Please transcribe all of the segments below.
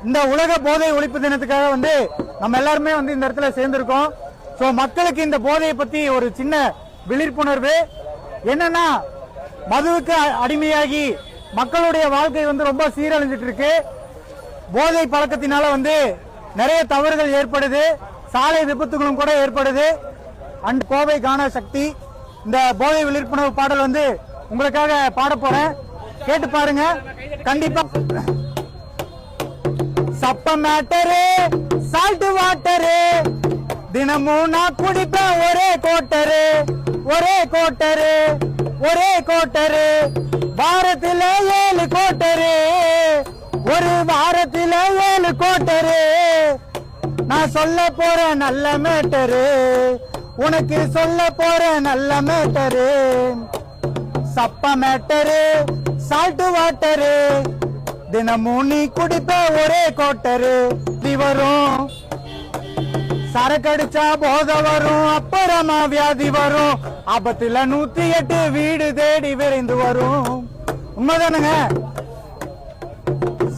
இந்த உலக போதை ஒழிப்பு தினத்துக்காக வந்து நம்ம எல்லாருமே வந்து இந்த இடத்துல சேர்ந்திருக்கோம். சோ மக்களுக்கு இந்த போதையை பத்தி ஒரு சின்ன விழிப்புணர்வு என்னன்னா, மதுவுக்கு அடிமையாகி மக்களுடைய வாழ்க்கை வந்து ரொம்ப சீரழிஞ்சிட்டு இருக்கு. போதை பழக்கத்தினால வந்து நிறைய தவறுகள் ஏற்படுது, சாலை விபத்துகளும் கூட ஏற்படுது. அண்ட் கோவை கான சக்தி இந்த போதை விழிப்புணர்வு பாடல் வந்து உங்களுக்காக பாட போறேன், கேட்டு பாருங்க. கண்டிப்பா சப்ப மேட்டரு சால்ட் வாட்டரு தினமும் நான் குடிப்பேன் ஒரே கோட்டரு ஒரே கோட்டரு ஒரே கோட்டரு வாரத்துல 7 கோட்டரு ஒரு வாரத்துல 7 கோட்டரு நான் சொல்ல போறேன் நல்ல மேட்டரு உனக்கு சொல்ல போறேன் நல்ல மேட்டரு சப்ப மேட்டரு சால்ட் வாட்டரு தினமும் நீ குடிப்ப ஒரே கோட்டரு வரும் சரக்கடிச்சா போத வரும் அப்புறமா வியாதி வரும் ஆபத்துல 108 வீடு தேடி விரைந்து வரும். உண்மைதானுங்க?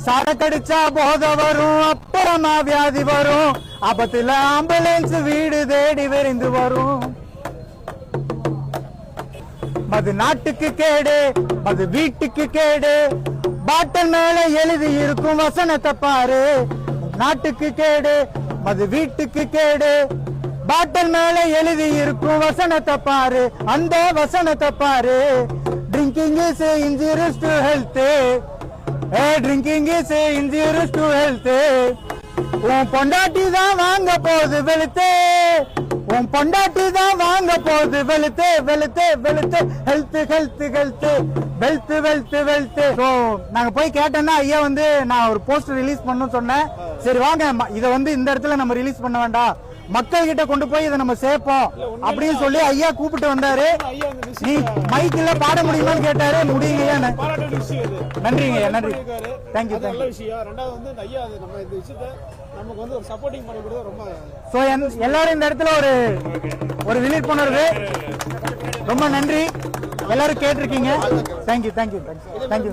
சரக்கடிச்சா போத வரும் அப்புறமா வியாதி வரும் ஆபத்துல ஆம்புலன்ஸ் வீடு தேடி விரைந்து வரும். மது நாட்டுக்கு கேடு மது வீட்டுக்கு கேடு பாட்டல் மேல எழுதி இருக்கும் வசனத்தை பாரு. நாட்டுக்கு கேடு மது வீட்டுக்கு கேடு பாட்டல் மேல எழுதி இருக்கும் வசனத்தை பாரு. அந்த வசனத்தை பாரு. Drinking is injurious to health. Drinking is injurious to health. உன் பொண்டாட்டி தான் வாங்க போகுது வெளுத்து, உன் பொண்டாட்டி தான் வாங்க போகுது வெளுத்து வெளுத்து வெளுத்து health health health wealth wealth wealth. So நாங்க போய் கேட்டோம்னா ஐயா வந்து நான் ஒரு போஸ்டர் ரிலீஸ் பண்ணணும்னு சொன்னேன். சரி வாங்க இதை வந்து இந்த இடத்துல நம்ம ரிலீஸ் பண்ண வேண்டாம், மக்கள் கிட்ட கொண்டு போய் இதை நம்ம சேர்ப்போம் அப்படின்னு சொல்லி ஐயா கூப்பிட்டு வந்தாரு. நீ மைக்ல பாட முடியுமான்னு கேட்டாரு. முடியுங்கய்யா. நன்றிங்க ஐயா, நன்றி. Thank you thank you. சோ எல்லாரும் இந்த இடத்துல ஒரு விழிப்புணர்வு. ரொம்ப நன்றி, எல்லாரும் கேட்டிருக்கீங்க. Thank you thank you thank you.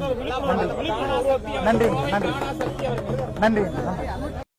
நன்றி நன்றி நன்றி நன்றி.